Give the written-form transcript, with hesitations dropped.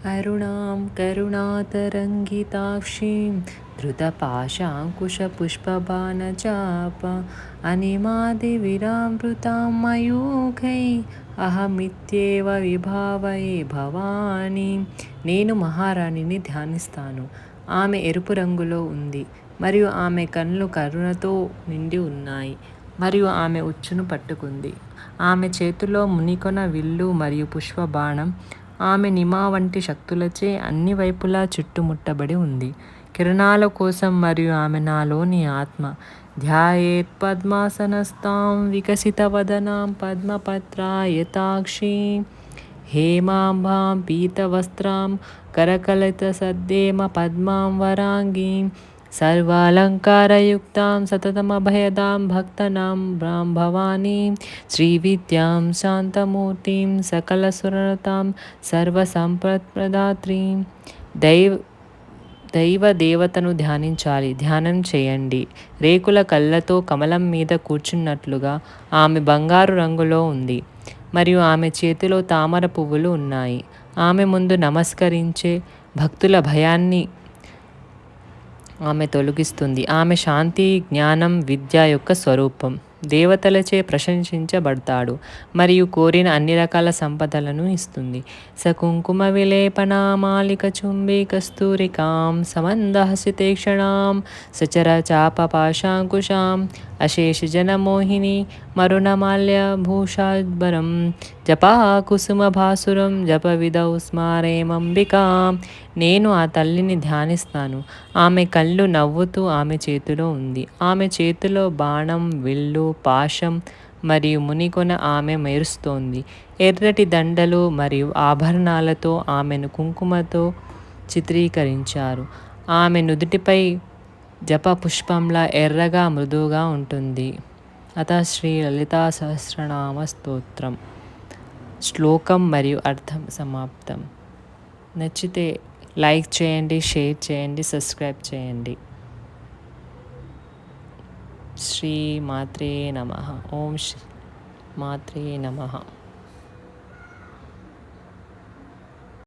అరుణాం కరుణాతరంగితాక్షీం ధృతపాశాంకుశపుష్పబాణచాప అనిమాదివిరామృతాం మయూఖై అహమిత్యేవ విభావయే భవాని. నేను మహారాణిని ధ్యానిస్తాను. ఆమె ఎరుపు రంగులో ఉంది మరియు ఆమె కళ్ళు కరుణతో నిండి ఉన్నాయి మరియు ఆమె ఉచ్చును పట్టుకుంది. ఆమె చేతిలో మునికొన విల్లు మరియు పుష్పబాణం. ఆమె నిమా వంటి శక్తులచే అన్ని వైపులా చుట్టుముట్టబడి ఉంది. కిరణాల కోసం మరియు ఆమె నాలోని ఆత్మ. ధ్యాయేత్ పద్మాసనస్తాం వికసితవదనాం పద్మపత్రాయతాక్షీం హేమాంబాం పీతవస్త్రాం కరకలితసద్దేమ పద్మాం వరాంగీం సర్వాలంకారయుక్తాం సతతమభయదాం భక్తనాం భవానీం శ్రీవిద్యాం శాంతమూర్తిం సకలసురనుతాం సర్వసంపత్ప్రదాత్రీం. దేవతను ధ్యానించాలి. ధ్యానం చేయండి. రేకుల కళ్ళతో కమలం మీద కూర్చున్నట్లుగా ఆమె బంగారు రంగులో ఉంది మరియు ఆమె చేతిలో తామర పువ్వులు ఉన్నాయి. ఆమె ముందు నమస్కరించే భక్తుల భయాన్ని ఆమె తొలగిస్తుంది. ఆమె శాంతి, జ్ఞానం, విద్య యొక్క స్వరూపం. దేవతలచే ప్రశంసించబడతాడు మరియు కోరిన అన్ని రకాల సంపదలను ఇస్తుంది. సకుంకుమ విలేపనామాలిక చుంబి కస్తూరికాం సమందహసితేక్షణాం సచర చాప పాశాంకుశాం అశేష జనమోహిని మరుణమాల్య భూషాద్భరం జపా కుసుమ భాసురం జప విదౌ స్మారేమంబికాం. నేను ఆ తల్లిని ధ్యానిస్తాను. ఆమె కళ్ళు నవ్వుతూ ఆమె చేతిలో ఉంది. ఆమె చేతిలో బాణం, విల్లు, పాశం మరియు మునికొన ఆమె మెరుస్తోంది. ఎర్రటి దండలు మరియు ఆభరణాలతో ఆమెను కుంకుమతో చిత్రీకరించారు. ఆమె నుదుటిపై జప పుష్పంలా ఎర్రగా మృదువుగా ఉంటుంది. అత శ్రీ లలితా సహస్రనామ స్తోత్రం శ్లోకం మరియు అర్థం సమాప్తం. నచ్చితే లైక్ చేయండి, షేర్ చేయండి, సబ్స్క్రైబ్ చేయండి. శ్రీ మాత్రే నమః. ఓం శ్రీ మాత్రే నమః.